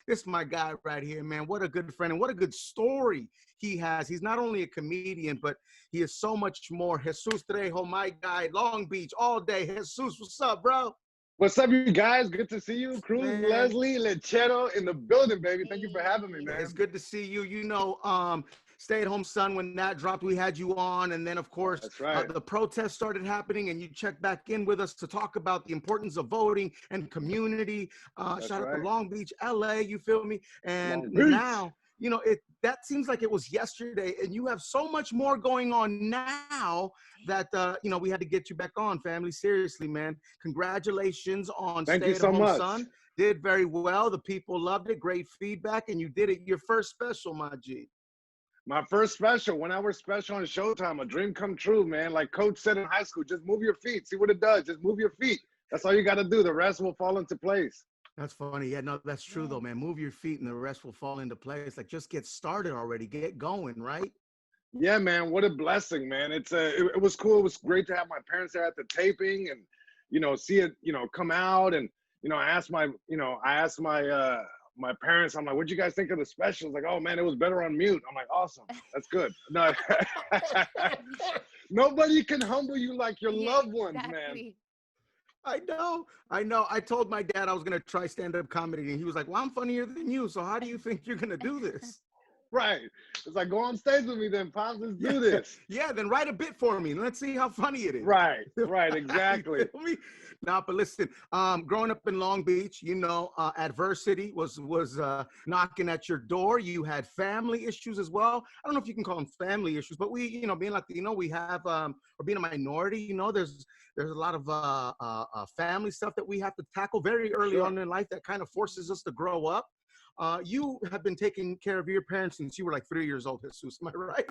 This is my guy right here, man. What a good friend and what a good story he has. He's not only a comedian, but he is so much more. Jesus Trejo, my guy, Long Beach all day. Jesus, what's up, bro? What's up, you guys? Good to see you. Cruz, Man, Leslie, Lechero in the building, baby. Thank you for having me, it's man. good to see you. You know, Stay at Home Son, when that dropped, we had you on. And then, of course, That's right. the protests started happening and you checked back in with us to talk about the importance of voting and community. That's Shout out to right. Long Beach, LA, you feel me? And Long Beach. now, you know, that seems like it was yesterday, and you have so much more going on now that, you know, we had to get you back on, family. Seriously, man. Congratulations on Thank Stay you at so Home much. Son. Did very well. The people loved it. Great feedback. And you did it your first special, my G. My first special, 1 hour special on Showtime, a dream come true, man. Like Coach said in high school, just move your feet. See what it does. Just move your feet. That's all you got to do. The rest will fall into place. That's funny. Yeah, no, that's true though, man. Move your feet and the rest will fall into place. Like, just get started already. Get going, right? Yeah, man. What a blessing, man. It was cool. It was great to have my parents there at the taping and, see it, come out. And, I asked my parents, I'm like, what'd you guys think of the special? It's like, oh man, it was better on mute. I'm like, awesome. That's good. No, nobody can humble you like your loved ones, man. I know. I told my dad I was going to try stand-up comedy, and he was like, well, I'm funnier than you, so how do you think you're going to do this? Right. It's like, go on stage with me then, Pops. Let's do this. Yeah, then write a bit for me. Let's see how funny it is. Right, exactly. Nah, but listen, growing up in Long Beach, adversity was knocking at your door. You had family issues as well. I don't know if you can call them family issues, but we, being Latino, we have, or being a minority, there's a lot of family stuff that we have to tackle very early on in life that kind of forces us to grow up. You have been taking care of your parents since you were like 3 years old, Jesus. Am I right?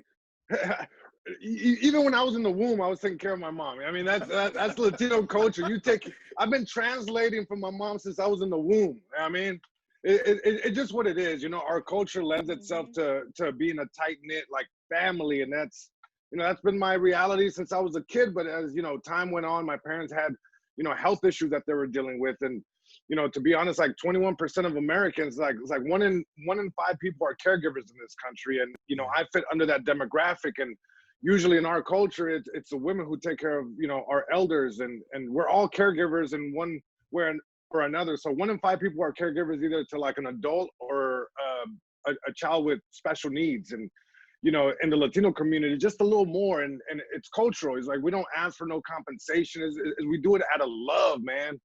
Even when I was in the womb, I was taking care of my mom. I mean, that's Latino culture. I've been translating from my mom since I was in the womb. I mean, it's just what it is. Our culture lends itself to being a tight knit like family, and that's been my reality since I was a kid. But as time went on, my parents had health issues that they were dealing with, and to be honest, like 21% of Americans, it's like one in 5 people are caregivers in this country, and I fit under that demographic. And usually in our culture, it's the women who take care of our elders, and we're all caregivers in one way or another. So 1 in 5 people are caregivers either to like an adult or a child with special needs. And in the Latino community, just a little more, and it's cultural. It's like we don't ask for no compensation. We do it out of love, man.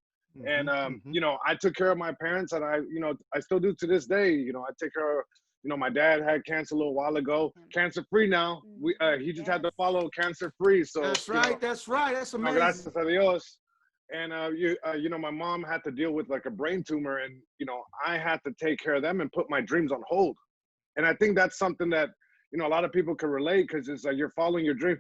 And I took care of my parents, and I still do to this day. I take care of, my dad had cancer a little while ago, cancer free now. He just had to follow cancer free. So that's right. That's amazing. Gracias a Dios. And my mom had to deal with like a brain tumor, and I had to take care of them and put my dreams on hold. And I think that's something that a lot of people can relate, because it's like you're following your dream.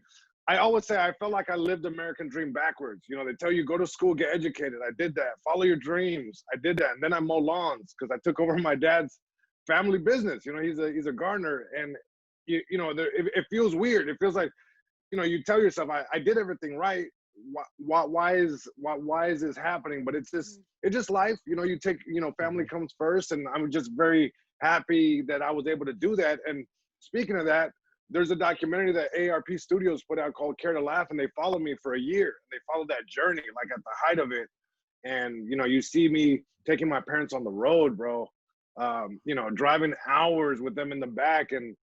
I always say I felt like I lived the American dream backwards. They tell you go to school, get educated. I did that. Follow your dreams. I did that. And then I mow lawns because I took over my dad's family business. He's a gardener, and it feels weird. It feels like you tell yourself I did everything right. Why is this happening? But it's just life. You take family comes first, and I'm just very happy that I was able to do that. And speaking of that, there's a documentary that ARP Studios put out called Care to Laugh, and they followed me for a year. They followed that journey, like at the height of it. And, you see me taking my parents on the road, bro, driving hours with them in the back. And,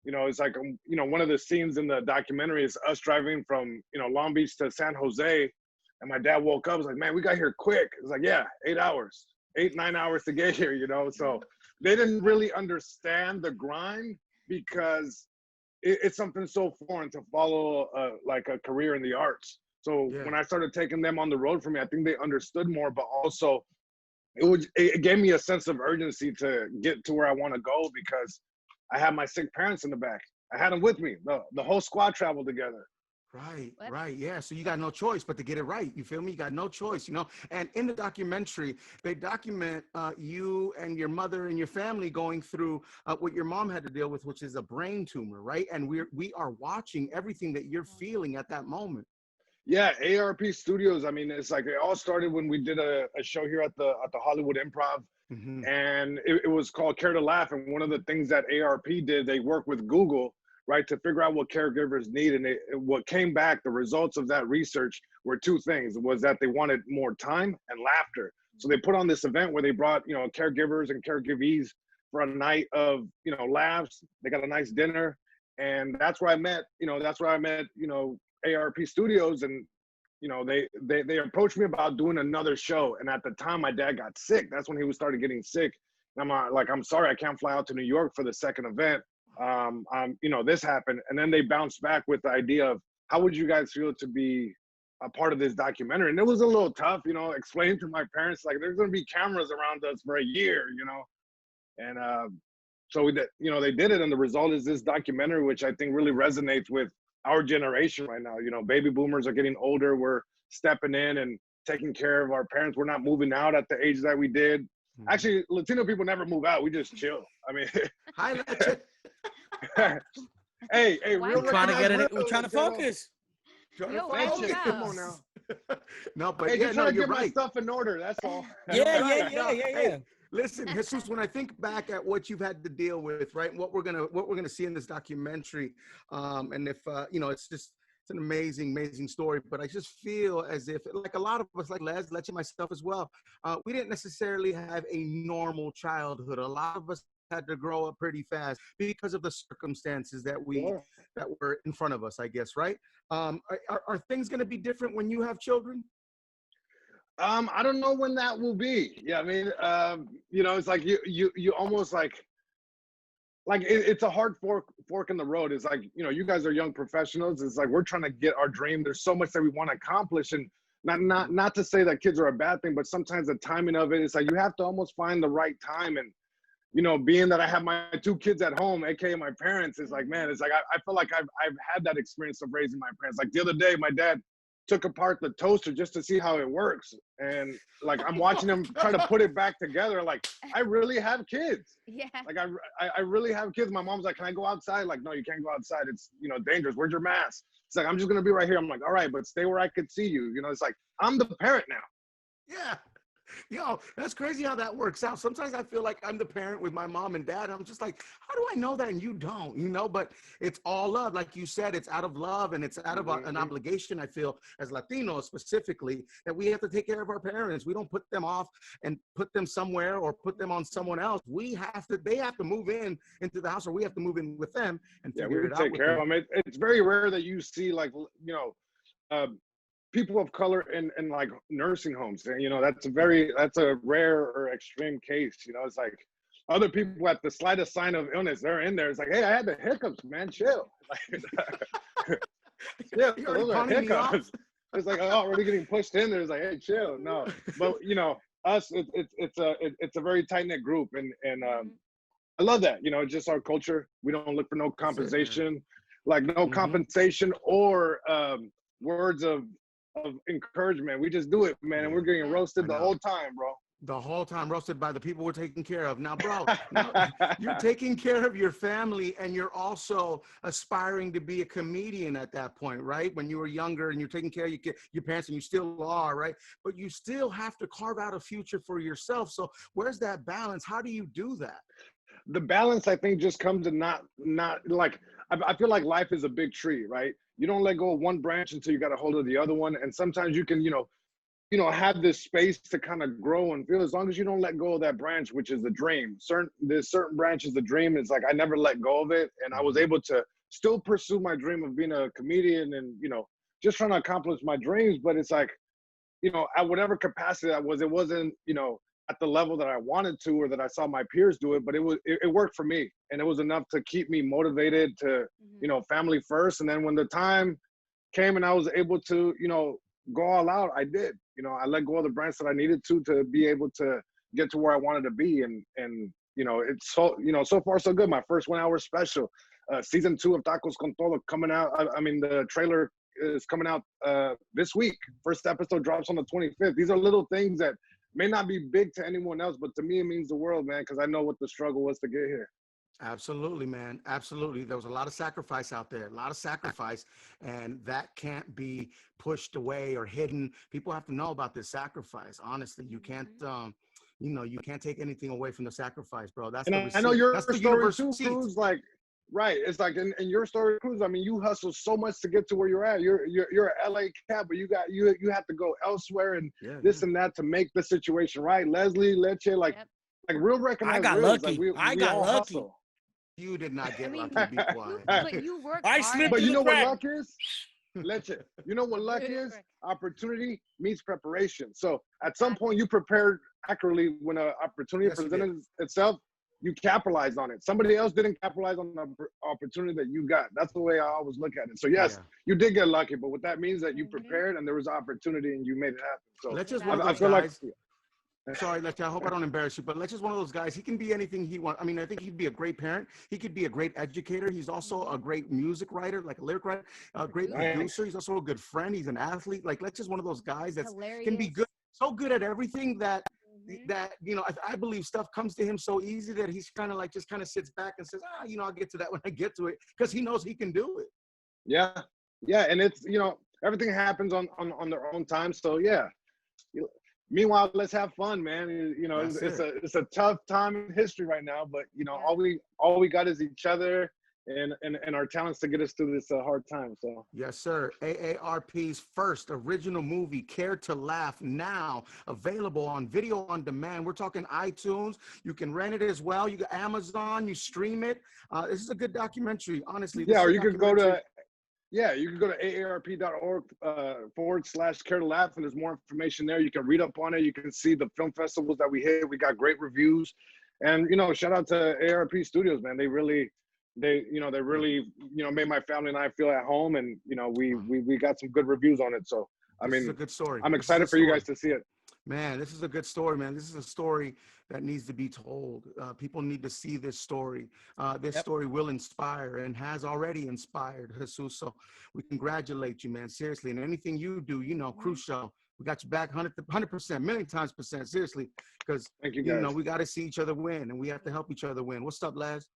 it's like, one of the scenes in the documentary is us driving from, Long Beach to San Jose. And my dad woke up, was like, man, we got here quick. It's like, yeah, 8 hours, 9 hours to get here, So they didn't really understand the grind, because it's something so foreign to follow like a career in the arts. So when I started taking them on the road for me, I think they understood more, but also it gave me a sense of urgency to get to where I want to go, because I had my sick parents in the back. I had them with me. The whole squad traveled together. Right. Yeah. So you got no choice but to get it right. You feel me? You got no choice, And in the documentary, they document you and your mother and your family going through what your mom had to deal with, which is a brain tumor, right? And we are watching everything that you're feeling at that moment. Yeah, ARP Studios. I mean, it's like it all started when we did a show here at the Hollywood Improv. Mm-hmm. And it was called Care to Laugh. And one of the things that ARP did, they worked with Google, right, to figure out what caregivers need. And what came back, the results of that research were two things: was that they wanted more time and laughter. So they put on this event where they brought, caregivers and caregivees for a night of, laughs. They got a nice dinner. And that's where I met, ARP Studios. And they approached me about doing another show. And at the time, my dad got sick. That's when he started getting sick. And I'm like, I'm sorry, I can't fly out to New York for the second event. This happened. And then they bounced back with the idea of, how would you guys feel to be a part of this documentary? And it was a little tough, explaining to my parents, like, there's going to be cameras around us for a year, And so they did it. And the result is this documentary, which I think really resonates with our generation right now. Baby boomers are getting older. We're stepping in and taking care of our parents. We're not moving out at the age that we did. Mm-hmm. Actually, Latino people never move out. We just chill. I mean, Hi, Leche. hey, We're trying to get it. We're trying to focus. Come on now. No, but hey, yeah, just trying to get you're my right. stuff in order. That's all. Yeah. Hey, listen, Jesus, when I think back at what you've had to deal with, right, what we're gonna see in this documentary, and if it's an amazing story. But I just feel as if, like a lot of us, like Les, Leche, myself as well, we didn't necessarily have a normal childhood. A lot of us had to grow up pretty fast because of the circumstances that were in front of us, I guess, right? Are things going to be different when you have children? I don't know when that will be. Yeah, I mean, it's like you almost like it's a hard fork in the road. It's like, you guys are young professionals. It's like, we're trying to get our dream. There's so much that we want to accomplish, and not to say that kids are a bad thing, but sometimes the timing of it is like, you have to almost find the right time. And being that I have my two kids at home, aka my parents, is like, man, it's like I feel like I've had that experience of raising my parents. Like the other day, my dad took apart the toaster just to see how it works, and like I'm watching him try to put it back together. Like, I really have kids. Yeah. Like I really have kids. My mom's like, can I go outside? Like, no, you can't go outside. It's dangerous. Where's your mask? It's like, I'm just gonna be right here. I'm like, all right, but stay where I could see you. It's like, I'm the parent now. Yeah. That's crazy how that works out. Sometimes I feel like I'm the parent with my mom and dad. I'm just like, how do I know that and you don't, but it's all love. Like you said, it's out of love, and it's out of an obligation, I feel, as Latinos specifically, that we have to take care of our parents. We don't put them off and put them somewhere or put them on someone else. They have to move into the house, or we have to move in with them and figure it out. Take care of them. It's very rare that you see, like, people of color in like nursing homes. That's a rare or extreme case. It's like, other people at the slightest sign of illness, they're in there. It's like, hey, I had the hiccups, man, chill. Yeah, those are hiccups. It's like, already getting pushed in there. It's like, hey, chill. No, but us, it's a very tight knit group, and I love that. It's just our culture. We don't look for no compensation, compensation or words of encouragement. We just do it, man, and we're getting roasted the whole time, bro. The whole time roasted by the people we're taking care of. Now, bro, you're taking care of your family, and you're also aspiring to be a comedian at that point, right? When you were younger and you're taking care of your parents, and you still are, right? But you still have to carve out a future for yourself. So where's that balance? How do you do that? The balance, I think, just comes to not like, I feel like life is a big tree, right? You don't let go of one branch until you got a hold of the other one. And sometimes you can, have this space to kind of grow and feel, as long as you don't let go of that branch, which is the dream. There's certain branches, the dream is like, I never let go of it. And I was able to still pursue my dream of being a comedian and, just trying to accomplish my dreams. But it's like, at whatever capacity that was, it wasn't, at the level that I wanted to, or that I saw my peers do it, but it worked for me. And it was enough to keep me motivated to, family first. And then when the time came and I was able to, go all out, I did. I let go of the branch that I needed to be able to get to where I wanted to be. And it's so far so good. My first 1 hour special, season 2 of Tacos Con Todo coming out. I mean, the trailer is coming out this week. First episode drops on the 25th. These are little things that may not be big to anyone else, but to me, it means the world, man, because I know what the struggle was to get here. Absolutely, man. Absolutely. There was a lot of sacrifice out there, and that can't be pushed away or hidden. People have to know about this sacrifice. Honestly, you can't, you know, you can't take anything away from the sacrifice, bro. That's And the I know receipt. your That's the story universal too, receipt. Cruz. Like, right? It's like in your story, Cruz. I mean, you hustle so much to get to where you're at. You're an LA cat, but you have to go elsewhere and this and that to make the situation right. Leslie, Leche, like real I recognize got reals. Like lucky. I we got all lucky. hustle. You did not I get mean, lucky. Be quiet. but you worked I hard. slipped But through you the know what crack. luck is? Leche. You know what luck is? Opportunity meets preparation. So at some point you prepared accurately when an opportunity presented itself, you capitalized on it. Somebody else didn't capitalize on the opportunity that you got. That's the way I always look at it. So yes, you did get lucky, but what that means that you prepared and there was opportunity and you made it happen. So Let's just one of I those feel guys. like Sorry, Leche, I hope I don't embarrass you, but Leche's one of those guys. He can be anything he wants. I mean, I think he'd be a great parent. He could be a great educator. He's also a great music writer, like a lyric writer, a great producer. He's also a good friend. He's an athlete. Like Leche's one of those guys that can be good, so good at everything that you know, I believe stuff comes to him so easy that he's kind of like just kind of sits back and says, you know, I'll get to that when I get to it, because he knows he can do it. Yeah, and it's, you know, everything happens on their own time. So yeah. Meanwhile, let's have fun, man. You know, it's a tough time in history right now, but you know, all we got is each other and our talents to get us through this hard time. So yes, sir. AARP's first original movie, Care to Laugh, now available on video on demand. We're talking iTunes. You can rent it as well. You got Amazon. You stream it. This is a good documentary, honestly. Yeah, or you could go to aarp.org /care to laugh, and there's more information there. You can read up on it. You can see the film festivals that we hit. We got great reviews, and you know, shout out to AARP Studios, man. They really made my family and I feel at home, and you know, we got some good reviews on it. So I mean, this is a good story. I'm excited for you guys to see it. Man, this is a good story, man. This is a story that needs to be told. People need to see this story. This story will inspire and has already inspired, Jesus. So we congratulate you, man. Seriously. And anything you do, you know, Crucial. We got you back 100%, million times percent. Seriously. Because, thank you, you know, we got to see each other win, and we have to help each other win. What's up, Laz?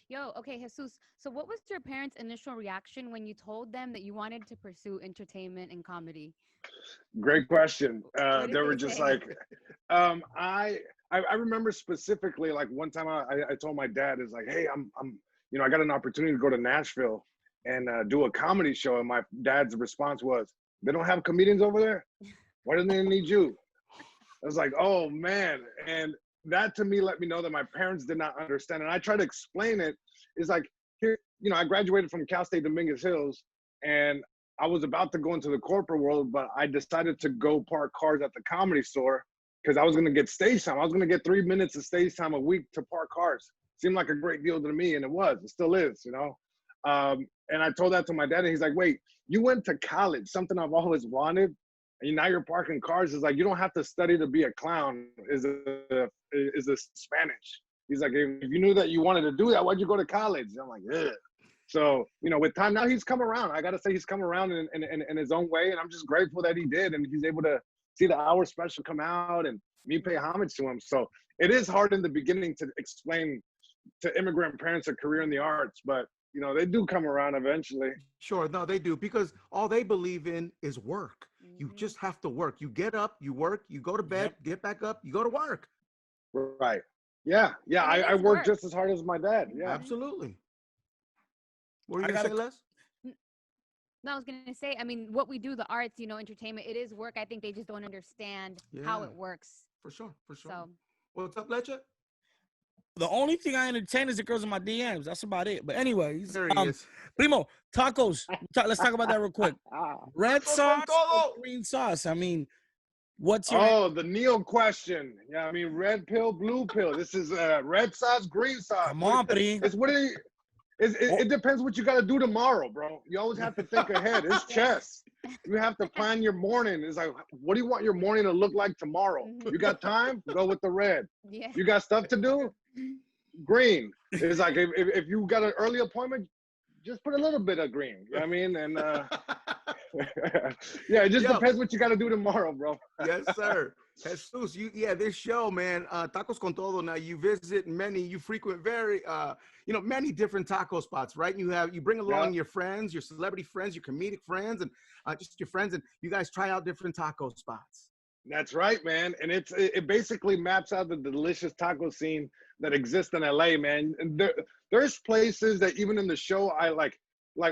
Yo, okay, Jesus. So what was your parents' initial reaction when you told them that you wanted to pursue entertainment and comedy? Great question. They were just say? like, I remember specifically, like one time I told my dad, is like, hey, I'm you know, I got an opportunity to go to Nashville and do a comedy show. And my dad's response was, they don't have comedians over there? Why do they need you? I was like, oh man. And that to me let me know that my parents did not understand. And I try to explain it. It's like, here, you know, I graduated from Cal State Dominguez Hills, and I was about to go into the corporate world, but I decided to go park cars at the Comedy Store because I was going to get stage time. I was going to get 3 minutes of stage time a week to park cars. Seemed like a great deal to me, and it was. It still is, you know. And I told that to my dad, and he's like, wait, you went to college, something I've always wanted, and now you're parking cars. It's like, you don't have to study to be a clown, is a Spanish. He's like, if you knew that you wanted to do that, why'd you go to college? And I'm like, ugh. So, you know, with time now, he's come around. I got to say, he's come around in his own way. And I'm just grateful that he did. And he's able to see the Hour special come out and me pay homage to him. So it is hard in the beginning to explain to immigrant parents a career in the arts. But, you know, they do come around eventually. Sure. No, they do, because all they believe in is work. You just have to work. You get up, you work, you go to bed, get back up, you go to work. Right. Yeah. I work just as hard as my dad. Yeah. Absolutely. What were you going to say, Les? No, I was going to say, I mean, what we do, the arts, you know, entertainment, it is work. I think they just don't understand how it works. For sure. So, what's up, Leche? The only thing I entertain is the girls in my DMs. That's about it. But anyways, there he is. Primo, tacos. Let's talk about that real quick. Red sauce or green sauce? I mean, what's your... the Neil question. Yeah, I mean, red pill, blue pill. This is red sauce, green sauce. Come on, Pri. It depends what you got to do tomorrow, bro. You always have to think ahead. It's chess. You have to plan your morning. It's like, what do you want your morning to look like tomorrow? You got time? Go with the red. Yeah. You got stuff to do? Green. It's like, if you got an early appointment, just put a little bit of green. You know what I mean? And yeah, it just depends what you got to do tomorrow, bro. Yes, sir. Jesus, this show, man, Tacos Con Todo. Now you visit you frequent many different taco spots, right? You bring along your friends, your celebrity friends, your comedic friends, and just your friends, and you guys try out different taco spots. That's right, man. And it basically maps out the delicious taco scene that exists in LA, man. And there's places that even in the show I like,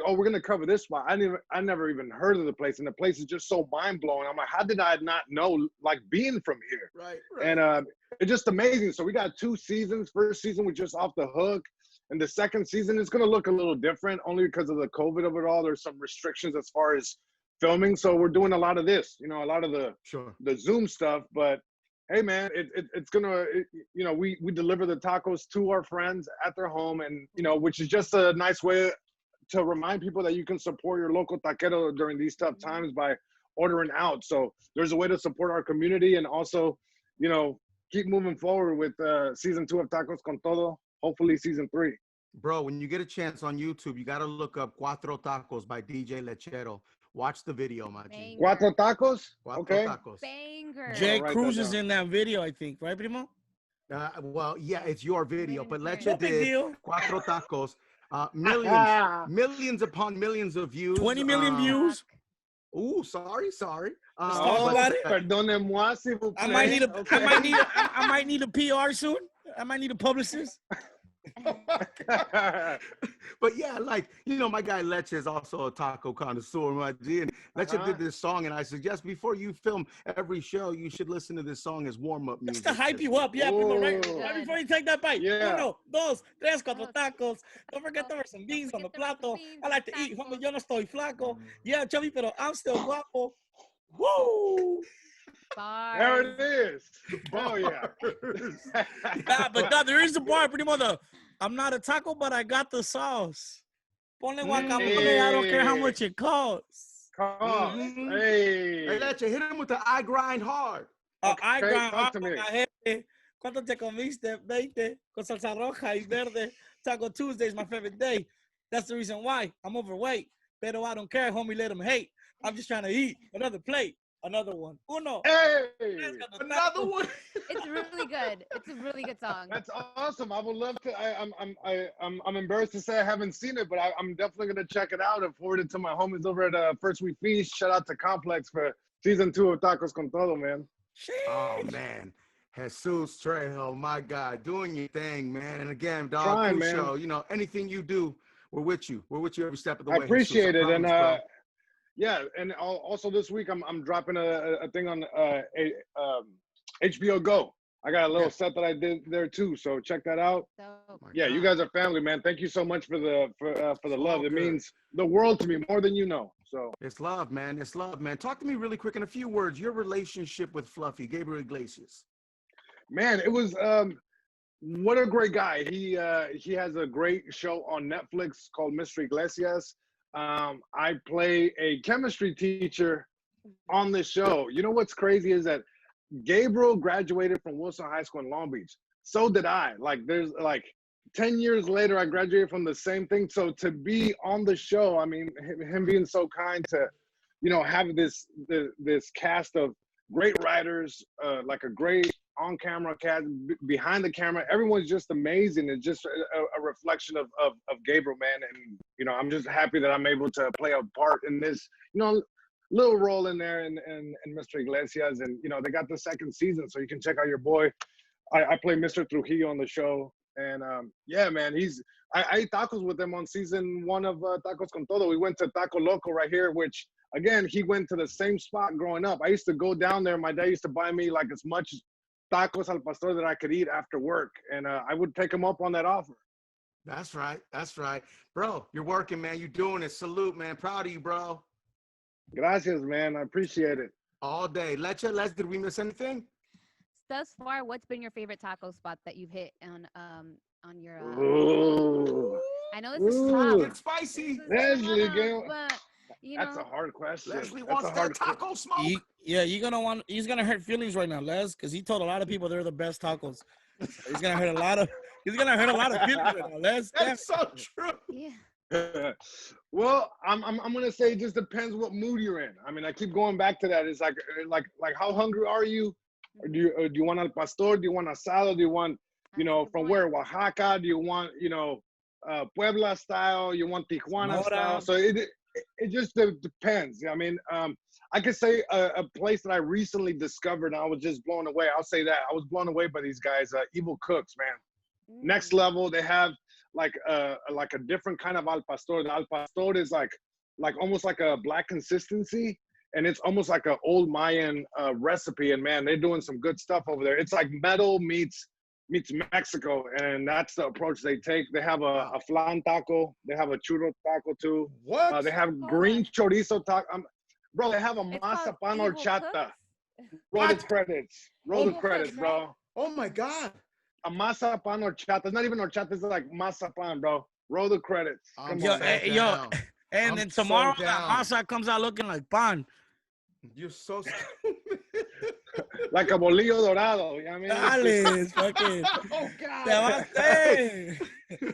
oh, we're gonna cover this spot. I never even heard of the place, and the place is just so mind blowing. I'm like, how did I not know? Like being from here, Right. And it's just amazing. So we got 2 seasons. First season was just off the hook, and the second season is gonna look a little different, only because of the COVID of it all. There's some restrictions as far as filming, so we're doing a lot of this, a lot of the Zoom stuff. But hey, man, it's gonna, we deliver the tacos to our friends at their home, and which is just a nice way to remind people that you can support your local taquero during these tough times by ordering out. So there's a way to support our community, and also, keep moving forward with season 2 of Tacos Con Todo. Hopefully season 3. Bro, when you get a chance on YouTube, you got to look up Cuatro Tacos by DJ Lechero. Watch the video, my G. Cuatro Tacos? Okay. Tacos. Banger. Jay Cruz is in that video, I think, right, Primo? Well, yeah, it's your video, but Leche big did deal. Cuatro Tacos. Millions upon millions of views. 20 million views. Ooh, sorry. Let's talk about it. Perdonez-moi, s'il vous plaît. I might need a PR soon. I might need a publicist. But yeah, like, my guy Leche is also a taco connoisseur, my G. And Leche did this song, and I suggest before you film every show, you should listen to this song as warm-up music. Just to hype you up, people, right before you take that bite. Yeah. 1, 2, 3, 4 tacos. Don't forget there were some beans on the plato. I like to eat. Homie, yo no estoy flaco. Yeah, chubby, pero I'm still guapo. Woo! Bars. There it is. Oh, yeah. Yeah, but no, there is a bar, pretty much. I'm not a taco, but I got the sauce. Ponle guacamole. I don't care how much it costs. Hey, Leche, hit him with the I grind hard. I grind hard to me. ¿Cuánto te comiste? 20 con salsa roja y verde. Taco Tuesday is my favorite day. That's the reason why I'm overweight. Pero I don't care, homie, let them hate. I'm just trying to eat another plate. Another one. Uno. Hey, another one. It's really good. It's a really good song. That's awesome. I would love to. I'm embarrassed to say I haven't seen it, but I'm definitely gonna check it out and forward it to my homies over at First We Feast. Shout out to Complex for season 2 of Tacos Con Todo, man. Oh man, Jesus Trejo, my guy, doing your thing, man. And again, dog, show. Anything you do, we're with you. We're with you every step of the way. I appreciate it, and bro. yeah, and also this week I'm dropping a thing on HBO Go. I got a little set that I did there too, so check that out. Yeah, you guys are family, man. Thank you so much for the love. It means the world to me, more than you know. So it's love, man. It's love, man. Talk to me really quick in a few words. Your relationship with Fluffy, Gabriel Iglesias. Man, it was what a great guy. He has a great show on Netflix called Mr. Iglesias. I play a chemistry teacher on the show. You know what's crazy is that Gabriel graduated from Wilson High School in Long Beach. So did I. Like, there's 10 years later, I graduated from the same thing. So to be on the show, I mean, him being so kind to, have this cast of great writers, like a great on-camera cast, behind the camera, everyone's just amazing. It's just a reflection of Gabriel, man. And I'm just happy that I'm able to play a part in this, little role in there in Mr. Iglesias. And they got the second season, so you can check out your boy. I play Mr. Trujillo on the show, and yeah, man, I ate tacos with him on season 1 of Tacos Con Todo. We went to Taco Loco right here, which again, he went to the same spot growing up. I used to go down there. My dad used to buy me like as much tacos al pastor that I could eat after work, and I would take him up on that offer. That's right, bro. You're working, man. You're doing it. Salute, man. Proud of you, bro. Gracias, man. I appreciate it. All day. Leche, did we miss anything? Thus far, what's been your favorite taco spot that you've hit on your? I know this is tough. It's spicy. Leslie, but, that's a hard question. Leslie wants that taco smoke. He's gonna hurt feelings right now, Les, because he told a lot of people they're the best tacos. He's gonna hurt a lot of feelings right now, Les. That's so true. Yeah. Well, I'm gonna say it just depends what mood you're in. I mean, I keep going back to that. It's like how hungry are you? Or do you want al pastor? Do you want asado? Do you want from where? Oaxaca? Do you want Puebla style? You want Tijuana style? So it just depends. I mean, I could say a place that I recently discovered, and I was just blown away. I'll say that I was blown away by these guys, Evil Cooks, man. Next level. They have like a different kind of al pastor. The al pastor is like almost like a black consistency, and it's almost like an old Mayan recipe. And man, they're doing some good stuff over there. It's like metal meets Mexico, and that's the approach they take. They have a flan taco. They have a churro taco too. What? They have green chorizo taco. Bro, they have a masapan horchata. Roll the credits. Roll the credits, bro. Oh my God. A masapan horchata. It's not even horchata. It's like masapan, bro. Roll the credits. And then tomorrow that masa comes out looking like pan. You're so stupid. Like a bolillo dorado. You know what I mean? Dale, fucking. Oh God. Te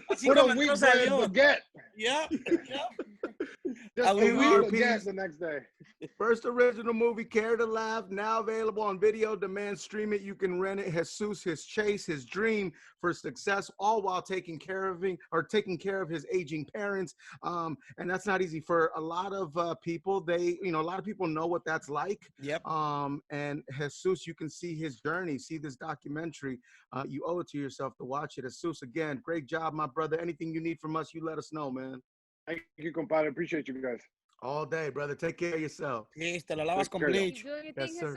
vas a Put a wheat bread baguette. Yep. Just a wheat baguette the next day. First original movie, Care to Laugh, now available on video. Demand, stream it. You can rent it. Jesus, his chase, his dream for success, all while taking care of his aging parents. And that's not easy for a lot of people. A lot of people know what that's like. Yep. And Jesus, you can see his journey. See this documentary. You owe it to yourself to watch it. Jesus, again, great job, my brother. Anything you need from us, you let us know, man. Thank you, compadre. Appreciate you guys. All day, brother. Take care of yourself. Listo, la lavas con bleach. Yes, sir.